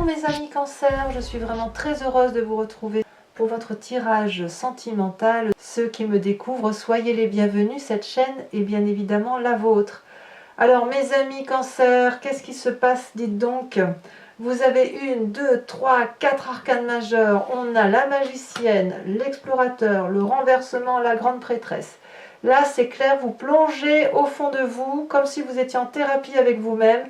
Bonjour mes amis Cancer, je suis vraiment très heureuse de vous retrouver pour votre tirage sentimental. Ceux qui me découvrent, soyez les bienvenus, cette chaîne est bien évidemment la vôtre. Alors mes amis Cancer, qu'est-ce qui se passe? Dites donc, vous avez 1, 2, 3, 4 arcanes majeurs. On a la magicienne, l'explorateur, le renversement, la grande prêtresse. Là c'est clair, vous plongez au fond de vous, comme si vous étiez en thérapie avec vous-même.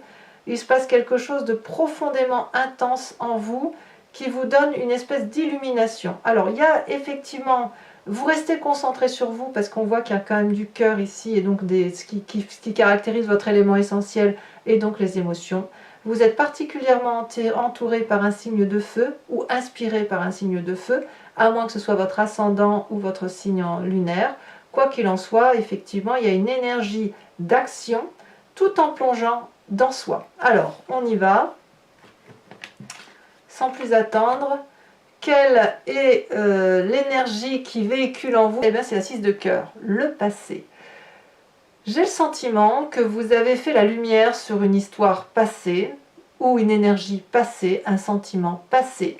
Il se passe quelque chose de profondément intense en vous qui vous donne une espèce d'illumination. Alors il y a effectivement, vous restez concentré sur vous parce qu'on voit qu'il y a quand même du cœur ici et donc ce qui caractérise votre élément essentiel et donc les émotions. Vous êtes particulièrement entouré par un signe de feu ou inspiré par un signe de feu, à moins que ce soit votre ascendant ou votre signe lunaire. Quoi qu'il en soit, effectivement, il y a une énergie d'action tout en plongeant dans soi. Alors, on y va. Sans plus attendre, quelle est l'énergie qui véhicule en vous? Eh bien, c'est la 6 de cœur, le passé. J'ai le sentiment que vous avez fait la lumière sur une histoire passée, ou une énergie passée, un sentiment passé,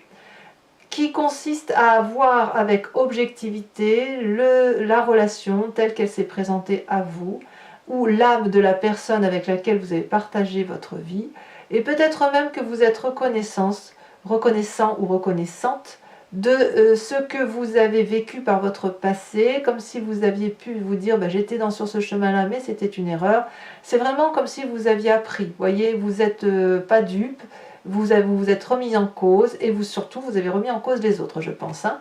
qui consiste à voir avec objectivité la relation telle qu'elle s'est présentée à vous, ou l'âme de la personne avec laquelle vous avez partagé votre vie, et peut-être même que vous êtes reconnaissant ou reconnaissante de ce que vous avez vécu par votre passé, comme si vous aviez pu vous dire bah, j'étais sur ce chemin-là, mais c'était une erreur. C'est vraiment comme si vous aviez appris. Vous voyez, vous n'êtes pas dupe, vous êtes remis en cause, et surtout vous avez remis en cause les autres, je pense. Hein.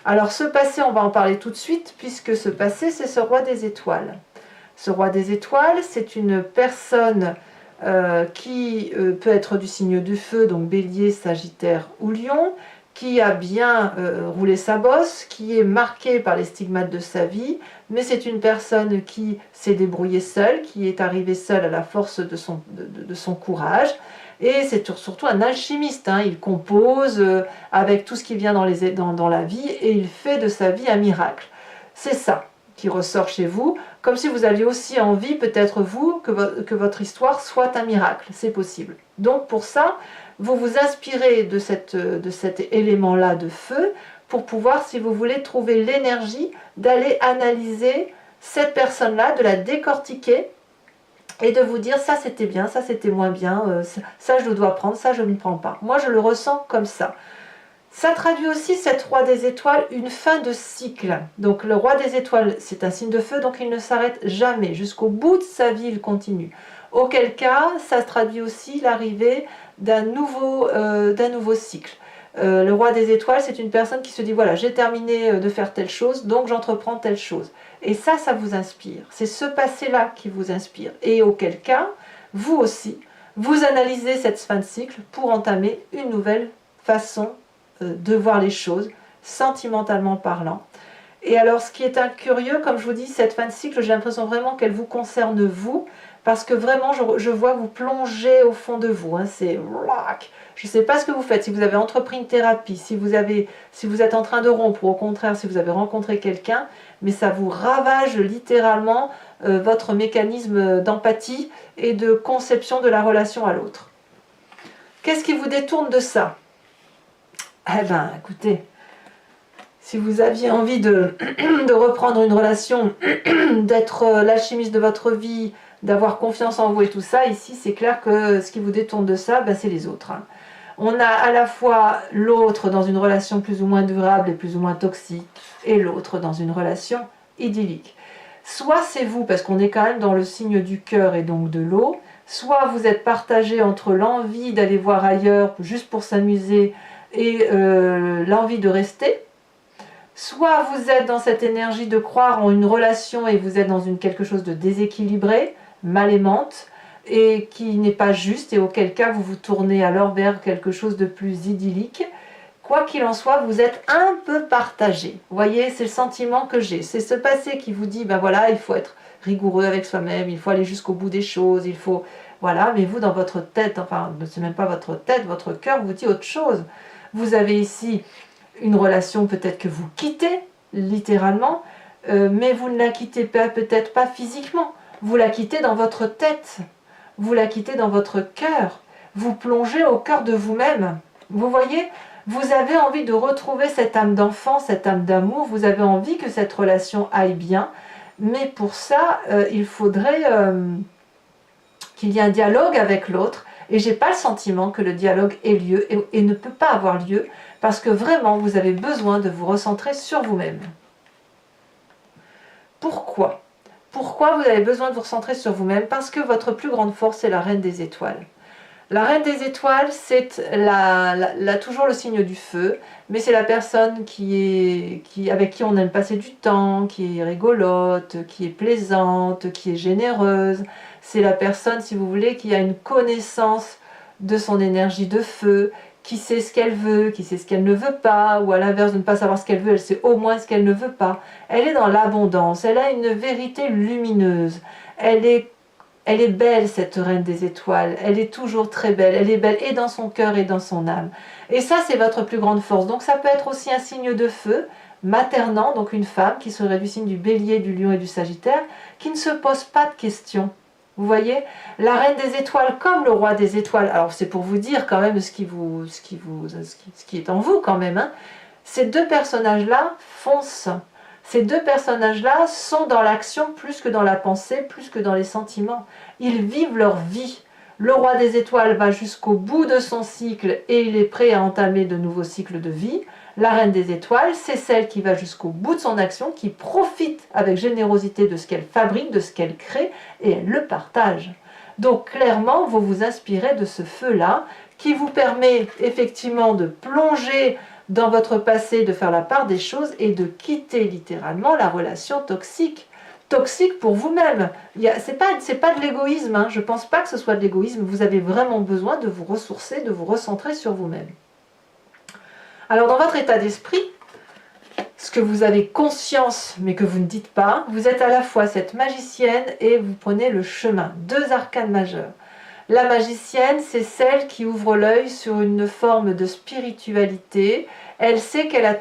Alors ce passé, on va en parler tout de suite, puisque ce passé, c'est ce roi des étoiles. Ce roi des étoiles, c'est une personne qui peut être du signe du feu, donc bélier, sagittaire ou lion, qui a bien roulé sa bosse, qui est marquée par les stigmates de sa vie, mais c'est une personne qui s'est débrouillée seule, qui est arrivée seule à la force de son courage, et c'est surtout un alchimiste, hein. Il compose avec tout ce qui vient dans la vie, et il fait de sa vie un miracle. C'est ça qui ressort chez vous, comme si vous aviez aussi envie, peut-être vous, que votre histoire soit un miracle, c'est possible. Donc pour ça, vous vous inspirez de cet élément-là de feu, pour pouvoir, si vous voulez, trouver l'énergie d'aller analyser cette personne-là, de la décortiquer, et de vous dire ça c'était bien, ça c'était moins bien, ça je le dois prendre, ça je ne prends pas. Moi je le ressens comme ça. Ça traduit aussi, cette roi des étoiles, une fin de cycle. Donc le roi des étoiles, c'est un signe de feu, donc il ne s'arrête jamais. Jusqu'au bout de sa vie, il continue. Auquel cas, ça traduit aussi l'arrivée d'un nouveau cycle. Le roi des étoiles, c'est une personne qui se dit, voilà, j'ai terminé de faire telle chose, donc j'entreprends telle chose. Et ça vous inspire. C'est ce passé-là qui vous inspire. Et auquel cas, vous aussi, vous analysez cette fin de cycle pour entamer une nouvelle façon de voir les choses, sentimentalement parlant. Et alors ce qui est curieux, comme je vous dis, cette fin de cycle, j'ai l'impression vraiment qu'elle vous concerne vous, parce que vraiment je vois vous plonger au fond de vous, hein, c'est... Je ne sais pas ce que vous faites, si vous avez entrepris une thérapie, si vous êtes en train de rompre, ou au contraire si vous avez rencontré quelqu'un, mais ça vous ravage littéralement votre mécanisme d'empathie et de conception de la relation à l'autre. Qu'est-ce qui vous détourne de ça? Eh bien, écoutez, si vous aviez envie de reprendre une relation, d'être l'alchimiste de votre vie, d'avoir confiance en vous et tout ça, ici c'est clair que ce qui vous détourne de ça, ben, c'est les autres. Hein. On a à la fois l'autre dans une relation plus ou moins durable et plus ou moins toxique, et l'autre dans une relation idyllique. Soit c'est vous, parce qu'on est quand même dans le signe du cœur et donc de l'eau, soit vous êtes partagé entre l'envie d'aller voir ailleurs juste pour s'amuser, et l'envie de rester, soit vous êtes dans cette énergie de croire en une relation et vous êtes dans quelque chose de déséquilibré, mal aimante, et qui n'est pas juste, et auquel cas vous vous tournez alors vers quelque chose de plus idyllique. Quoi qu'il en soit, vous êtes un peu partagé. Vous voyez, c'est le sentiment que j'ai. C'est ce passé qui vous dit, ben voilà, il faut être rigoureux avec soi-même, il faut aller jusqu'au bout des choses, il faut... Voilà, mais vous dans votre tête, enfin, c'est même pas votre tête, votre cœur vous dit autre chose. Vous avez ici une relation peut-être que vous quittez, littéralement, mais vous ne la quittez peut-être pas physiquement. Vous la quittez dans votre tête, vous la quittez dans votre cœur. Vous plongez au cœur de vous-même. Vous voyez, vous avez envie de retrouver cette âme d'enfant, cette âme d'amour, vous avez envie que cette relation aille bien, mais pour ça, il faudrait qu'il y ait un dialogue avec l'autre, et j'ai pas le sentiment que le dialogue ait lieu et ne peut pas avoir lieu, parce que vraiment, vous avez besoin de vous recentrer sur vous-même. Pourquoi ? Pourquoi vous avez besoin de vous recentrer sur vous-même? Parce que votre plus grande force, c'est la reine des étoiles. La reine des étoiles, c'est toujours le signe du feu, mais c'est la personne avec qui on aime passer du temps, qui est rigolote, qui est plaisante, qui est généreuse. C'est la personne, si vous voulez, qui a une connaissance de son énergie de feu, qui sait ce qu'elle veut, qui sait ce qu'elle ne veut pas, ou à l'inverse de ne pas savoir ce qu'elle veut, elle sait au moins ce qu'elle ne veut pas. Elle est dans l'abondance, elle a une vérité lumineuse, elle est belle, cette reine des étoiles, elle est toujours très belle, elle est belle et dans son cœur et dans son âme. Et ça, c'est votre plus grande force. Donc ça peut être aussi un signe de feu, maternant, donc une femme qui serait du signe du bélier, du lion et du sagittaire, qui ne se pose pas de questions. Vous voyez, la reine des étoiles comme le roi des étoiles, alors c'est pour vous dire quand même ce qui est en vous quand même, hein. Ces deux personnages-là foncent. Ces deux personnages-là sont dans l'action plus que dans la pensée, plus que dans les sentiments. Ils vivent leur vie. Le roi des étoiles va jusqu'au bout de son cycle et il est prêt à entamer de nouveaux cycles de vie. La reine des étoiles, c'est celle qui va jusqu'au bout de son action, qui profite avec générosité de ce qu'elle fabrique, de ce qu'elle crée, et elle le partage. Donc clairement, vous vous inspirez de ce feu-là, qui vous permet effectivement de plonger dans votre passé, de faire la part des choses et de quitter littéralement la relation toxique. Toxique pour vous-même. C'est pas de l'égoïsme, hein. Je ne pense pas que ce soit de l'égoïsme. Vous avez vraiment besoin de vous ressourcer, de vous recentrer sur vous-même. Alors dans votre état d'esprit, ce que vous avez conscience mais que vous ne dites pas, vous êtes à la fois cette magicienne et vous prenez le chemin. deux arcanes majeurs. La magicienne, c'est celle qui ouvre l'œil sur une forme de spiritualité. Elle sait qu'elle a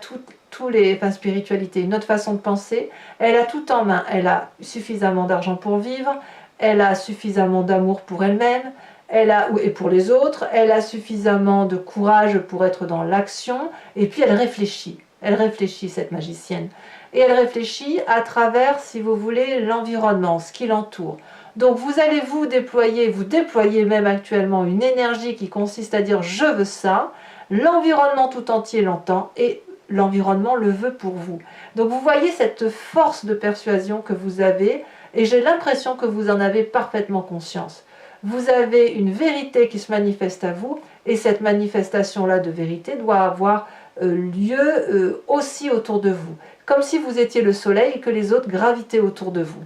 spiritualité, une autre façon de penser. Elle a tout en main. Elle a suffisamment d'argent pour vivre. Elle a suffisamment d'amour pour elle-même. Et pour les autres. Elle a suffisamment de courage pour être dans l'action. Et puis elle réfléchit. Elle réfléchit, cette magicienne. Et elle réfléchit à travers, si vous voulez, l'environnement, ce qui l'entoure. Donc vous allez vous déployez même actuellement une énergie qui consiste à dire « je veux ça », l'environnement tout entier l'entend et l'environnement le veut pour vous. Donc vous voyez cette force de persuasion que vous avez et j'ai l'impression que vous en avez parfaitement conscience. Vous avez une vérité qui se manifeste à vous et cette manifestation-là de vérité doit avoir lieu aussi autour de vous. Comme si vous étiez le soleil et que les autres gravitaient autour de vous.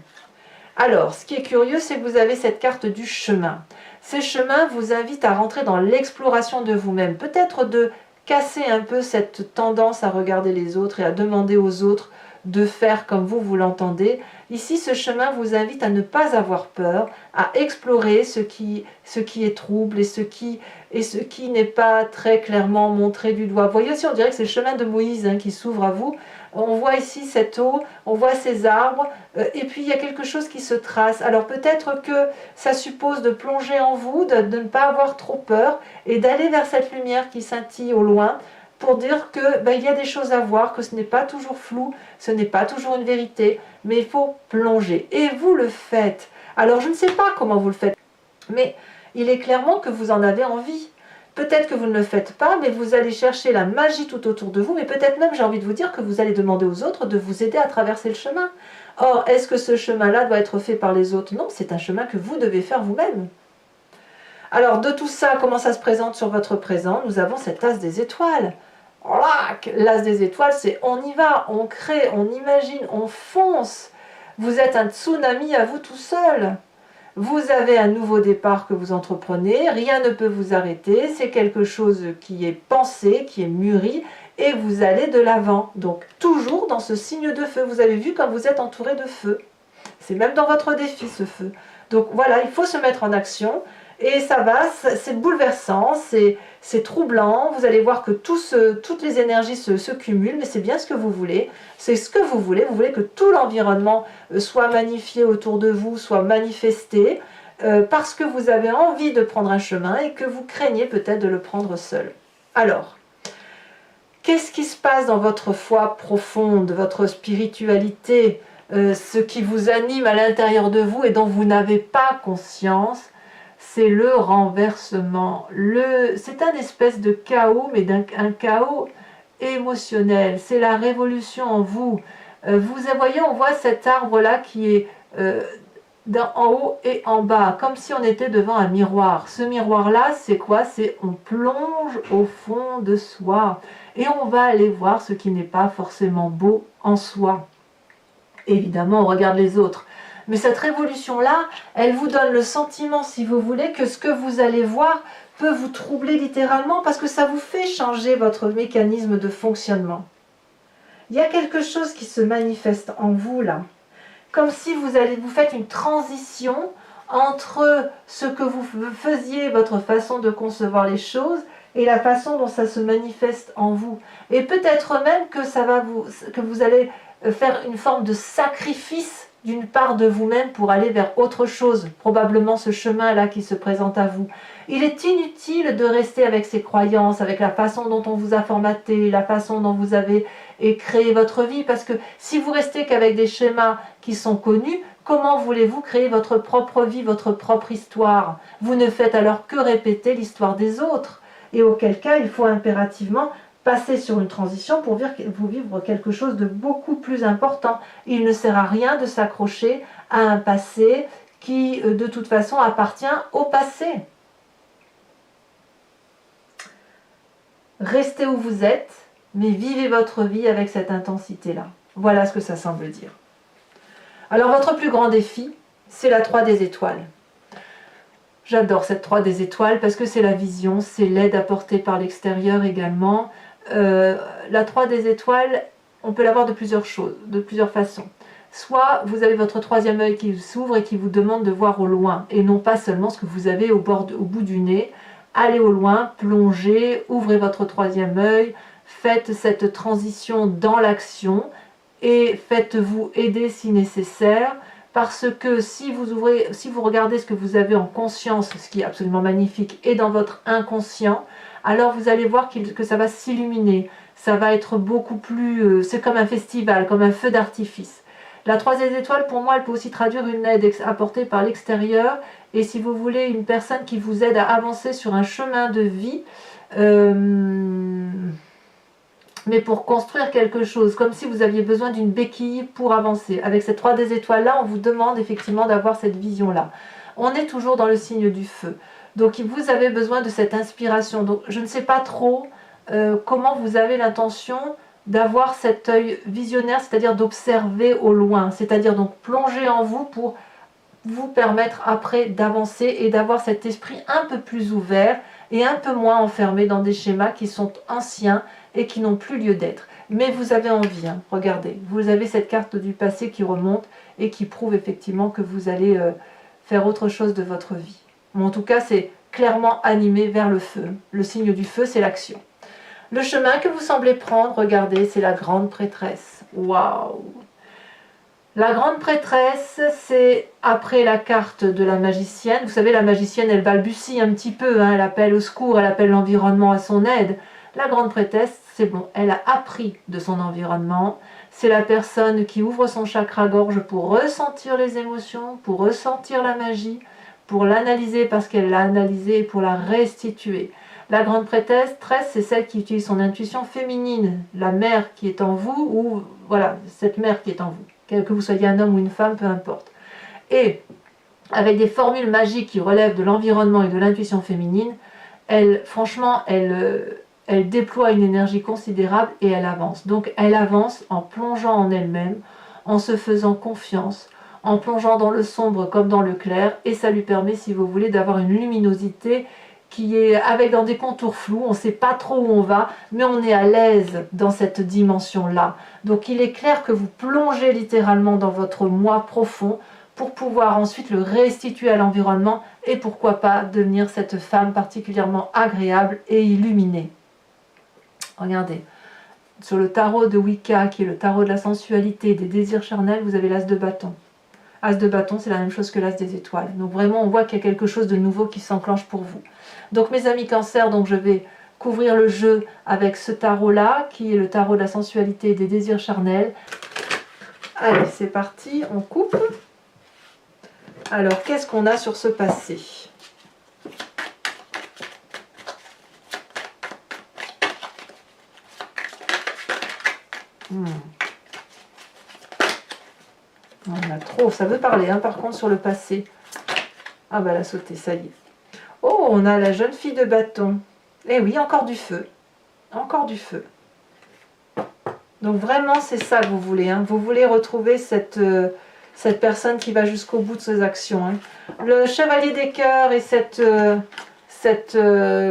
Alors, ce qui est curieux, c'est que vous avez cette carte du chemin. Ces chemins vous invitent à rentrer dans l'exploration de vous-même. Peut-être de casser un peu cette tendance à regarder les autres et à demander aux autres de faire comme vous l'entendez. Ici, ce chemin vous invite à ne pas avoir peur, à explorer ce qui est trouble et ce qui n'est pas très clairement montré du doigt. Vous voyez aussi, on dirait que c'est le chemin de Moïse qui s'ouvre à vous. On voit ici cette eau, on voit ces arbres, et puis il y a quelque chose qui se trace. Alors peut-être que ça suppose de plonger en vous, de ne pas avoir trop peur, et d'aller vers cette lumière qui scintille au loin, pour dire que il y a des choses à voir, que ce n'est pas toujours flou, ce n'est pas toujours une vérité, mais il faut plonger. Et vous le faites. Alors je ne sais pas comment vous le faites, mais il est clairement que vous en avez envie. Peut-être que vous ne le faites pas, mais vous allez chercher la magie tout autour de vous, mais peut-être même, j'ai envie de vous dire, que vous allez demander aux autres de vous aider à traverser le chemin. Or, est-ce que ce chemin-là doit être fait par les autres? Non, c'est un chemin que vous devez faire vous-même. Alors, de tout ça, comment ça se présente sur votre présent? Nous avons cet as des étoiles. L'as des étoiles, c'est on y va, on crée, on imagine, on fonce. Vous êtes un tsunami à vous tout seul. Vous avez un nouveau départ que vous entreprenez, rien ne peut vous arrêter, c'est quelque chose qui est pensé, qui est mûri, et vous allez de l'avant. Donc toujours dans ce signe de feu, vous avez vu comme vous êtes entouré de feu. C'est même dans votre défi ce feu. Donc voilà, il faut se mettre en action, et ça va, c'est bouleversant, c'est troublant, vous allez voir que toutes les énergies se cumulent, mais c'est bien ce que vous voulez, c'est ce que vous voulez que tout l'environnement soit magnifié autour de vous, soit manifesté, parce que vous avez envie de prendre un chemin et que vous craignez peut-être de le prendre seul. Alors, qu'est-ce qui se passe dans votre foi profonde, votre spiritualité, ce qui vous anime à l'intérieur de vous et dont vous n'avez pas conscience? C'est le renversement. C'est un espèce de chaos, mais un chaos émotionnel. C'est la révolution en vous. Vous voyez, on voit cet arbre-là qui est en haut et en bas, comme si on était devant un miroir. Ce miroir-là, c'est quoi? C'est on plonge au fond de soi et on va aller voir ce qui n'est pas forcément beau en soi. Évidemment, on regarde les autres. Mais cette révolution-là, elle vous donne le sentiment, si vous voulez, que ce que vous allez voir peut vous troubler littéralement parce que ça vous fait changer votre mécanisme de fonctionnement. Il y a quelque chose qui se manifeste en vous là. Comme si vous faites une transition entre ce que vous faisiez, votre façon de concevoir les choses, et la façon dont ça se manifeste en vous. Et peut-être même que vous allez faire une forme de sacrifice d'une part de vous-même pour aller vers autre chose, probablement ce chemin-là qui se présente à vous. Il est inutile de rester avec ces croyances, avec la façon dont on vous a formaté, la façon dont vous avez créé votre vie, parce que si vous restez qu'avec des schémas qui sont connus, comment voulez-vous créer votre propre vie, votre propre histoire? Vous ne faites alors que répéter l'histoire des autres, et auquel cas il faut impérativement passer sur une transition pour vous vivre quelque chose de beaucoup plus important. Il ne sert à rien de s'accrocher à un passé qui, de toute façon, appartient au passé. Restez où vous êtes, mais vivez votre vie avec cette intensité-là. Voilà ce que ça semble dire. Alors, votre plus grand défi, c'est la 3 des étoiles. J'adore cette 3 des étoiles parce que c'est la vision, c'est l'aide apportée par l'extérieur également. La 3 des étoiles, on peut l'avoir de plusieurs façons. Soit vous avez votre 3e œil qui s'ouvre et qui vous demande de voir au loin, et non pas seulement ce que vous avez au bout du nez. Allez au loin, plongez, ouvrez votre 3e œil, faites cette transition dans l'action et faites-vous aider si nécessaire. Parce que si vous regardez ce que vous avez en conscience, ce qui est absolument magnifique, et dans votre inconscient, alors vous allez voir que ça va s'illuminer. Ça va être beaucoup plus... c'est comme un festival, comme un feu d'artifice. La 3 des étoiles, pour moi, elle peut aussi traduire une aide apportée par l'extérieur. Et si vous voulez, une personne qui vous aide à avancer sur un chemin de vie, mais pour construire quelque chose, comme si vous aviez besoin d'une béquille pour avancer. Avec cette 3 des étoiles-là, on vous demande effectivement d'avoir cette vision-là. On est toujours dans le signe du feu. Donc vous avez besoin de cette inspiration. Donc je ne sais pas trop comment vous avez l'intention d'avoir cet œil visionnaire, c'est-à-dire d'observer au loin, c'est-à-dire donc plonger en vous pour vous permettre après d'avancer et d'avoir cet esprit un peu plus ouvert et un peu moins enfermé dans des schémas qui sont anciens et qui n'ont plus lieu d'être. Mais vous avez envie, hein, regardez, vous avez cette carte du passé qui remonte et qui prouve effectivement que vous allez faire autre chose de votre vie. Mais en tout cas, c'est clairement animé vers le feu. Le signe du feu, c'est l'action. Le chemin que vous semblez prendre, regardez, c'est la grande prêtresse. Waouh! La grande prêtresse, c'est après la carte de la magicienne. Vous savez, la magicienne, elle balbutie un petit peu, hein, elle appelle au secours, elle appelle l'environnement à son aide. La grande prêtresse, c'est bon, elle a appris de son environnement. C'est la personne qui ouvre son chakra-gorge pour ressentir les émotions, pour ressentir la magie, pour l'analyser parce qu'elle l'a analysée et pour la restituer. La grande prêtresse, c'est celle qui utilise son intuition féminine, la mère qui est en vous, ou voilà, cette mère qui est en vous, que vous soyez un homme ou une femme, peu importe. Et avec des formules magiques qui relèvent de l'environnement et de l'intuition féminine, franchement, elle déploie une énergie considérable et elle avance. Donc elle avance en plongeant en elle-même, en se faisant confiance, en plongeant dans le sombre comme dans le clair, et ça lui permet, si vous voulez, d'avoir une luminosité qui est dans des contours flous, on ne sait pas trop où on va, mais on est à l'aise dans cette dimension-là. Donc il est clair que vous plongez littéralement dans votre moi profond pour pouvoir ensuite le restituer à l'environnement et pourquoi pas devenir cette femme particulièrement agréable et illuminée. Regardez, sur le tarot de Wicca, qui est le tarot de la sensualité et des désirs charnels, vous avez l'as de bâton. As de bâton, c'est la même chose que l'as des étoiles. Donc vraiment, on voit qu'il y a quelque chose de nouveau qui s'enclenche pour vous. Donc mes amis Cancer, donc je vais couvrir le jeu avec ce tarot-là, qui est le tarot de la sensualité et des désirs charnels. Allez, c'est parti, on coupe. Alors, qu'est-ce qu'on a sur ce passé? On a trop, ça veut parler, hein, par contre, sur le passé. Ah bah, elle a sauté, ça y est. Oh, on a la jeune fille de bâton. Eh oui, encore du feu. Encore du feu. Donc vraiment, c'est ça que vous voulez. Hein. Vous voulez retrouver cette personne qui va jusqu'au bout de ses actions. Hein. Le chevalier des cœurs et cette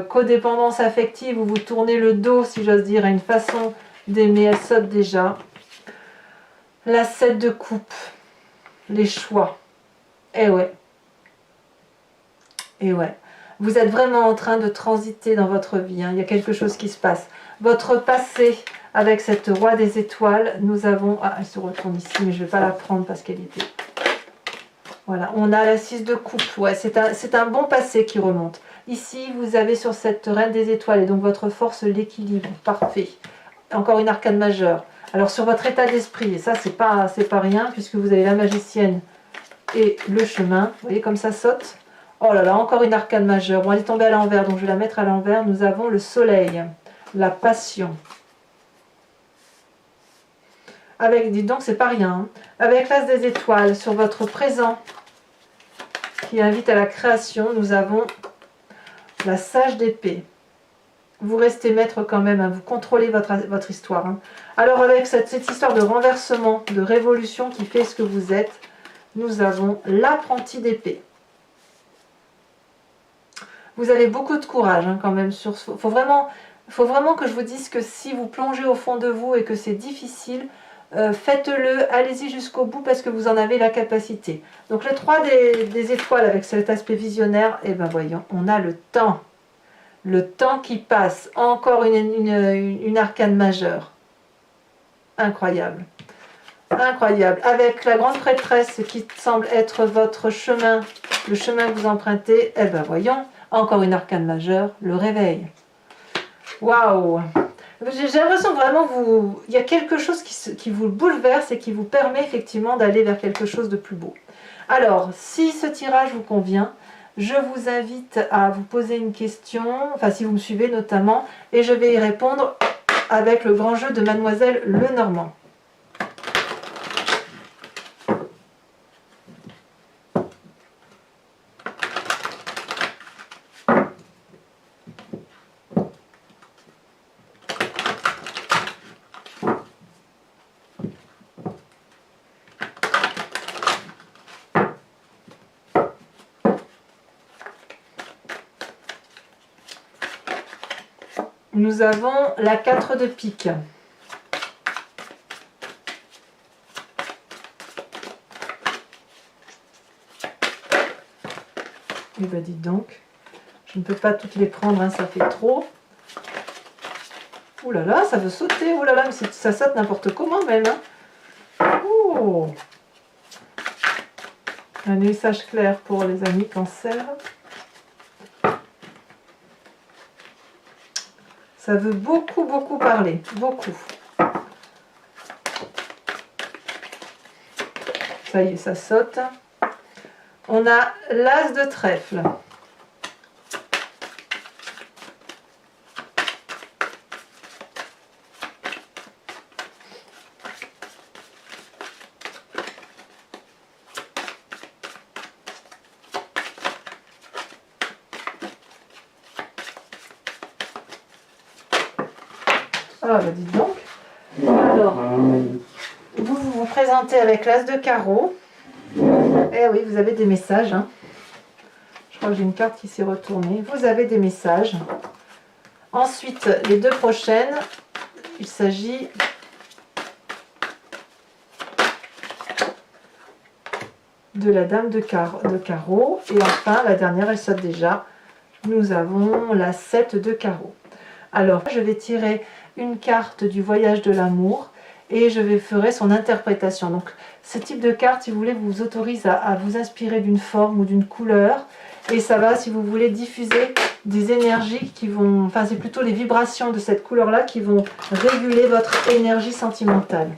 codépendance affective où vous tournez le dos, si j'ose dire, à une façon d'aimer, elle saute déjà. La 7 de coupe. Les choix. Eh ouais. Et ouais, vous êtes vraiment en train de transiter dans votre vie, hein. Il y a quelque chose qui se passe. Votre passé, avec cette roi des étoiles, nous avons... Ah, elle se retourne ici, mais je ne vais pas la prendre parce qu'elle était... Voilà, on a la 6 de coupe. Ouais, c'est un bon passé qui remonte. Ici, vous avez sur cette reine des étoiles, et donc votre force, l'équilibre. Parfait. Encore une arcane majeure. Alors, sur votre état d'esprit, et ça, c'est pas rien, puisque vous avez la magicienne et le chemin. Vous voyez comme ça saute. Oh là là, encore une arcane majeure. Bon, elle est tombée à l'envers, donc je vais la mettre à l'envers. Nous avons le soleil, la passion. Avec, dites donc, c'est pas rien. Hein. Avec l'as des étoiles, sur votre présent, qui invite à la création, nous avons la sage d'épée. Vous restez maître quand même, hein, vous contrôlez votre histoire. Hein. Alors avec cette histoire de renversement, de révolution qui fait ce que vous êtes, nous avons l'apprenti d'épée. Vous avez beaucoup de courage hein, quand même. Faut vraiment que je vous dise que si vous plongez au fond de vous et que c'est difficile, faites-le, allez-y jusqu'au bout parce que vous en avez la capacité. Donc le 3 des étoiles avec cet aspect visionnaire, et ben voyons, on a le temps. Le temps qui passe. Encore une arcane majeure. Incroyable. Incroyable. Avec la grande prêtresse qui semble être votre chemin, le chemin que vous empruntez, eh ben voyons. Encore une arcane majeure, le réveil. Waouh! J'ai l'impression vraiment il y a quelque chose qui vous bouleverse et qui vous permet effectivement d'aller vers quelque chose de plus beau. Alors, si ce tirage vous convient, je vous invite à vous poser une question, enfin si vous me suivez notamment, et je vais y répondre avec le grand jeu de Mademoiselle Lenormand. Nous avons la 4 de pique. Et bien dites donc, je ne peux pas toutes les prendre, hein, ça fait trop. Ouh là là, ça veut sauter, ouh là là, mais ça saute n'importe comment même. Hein. Oh. Un message clair pour les amis cancer. Ça veut beaucoup, beaucoup parler. Beaucoup. Ça y est, ça saute. On a l'as de trèfle. Ah, bah dites donc. Alors, vous vous présentez avec l'as de carreau. Eh oui, vous avez des messages. Hein. Je crois que j'ai une carte qui s'est retournée. Vous avez des messages. Ensuite, les deux prochaines, il s'agit de la dame de carreau. Et enfin, la dernière, elle saute déjà. Nous avons la 7 de carreau. Alors, je vais tirer une carte du voyage de l'amour et je ferai son interprétation. Donc, ce type de carte, si vous voulez, vous autorise à vous inspirer d'une forme ou d'une couleur et ça va, si vous voulez, diffuser des énergies qui vont, enfin c'est plutôt les vibrations de cette couleur-là qui vont réguler votre énergie sentimentale.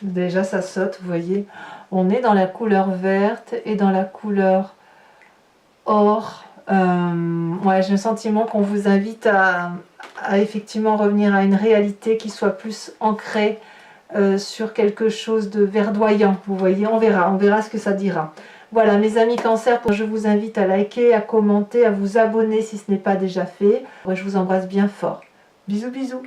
Déjà ça saute, vous voyez, on est dans la couleur verte et dans la couleur or. Ouais, j'ai le sentiment qu'on vous invite à effectivement revenir à une réalité qui soit plus ancrée sur quelque chose de verdoyant. Vous voyez, on verra ce que ça dira. Voilà mes amis Cancer, je vous invite à liker, à commenter, à vous abonner si ce n'est pas déjà fait. Je vous embrasse bien fort. Bisous bisous.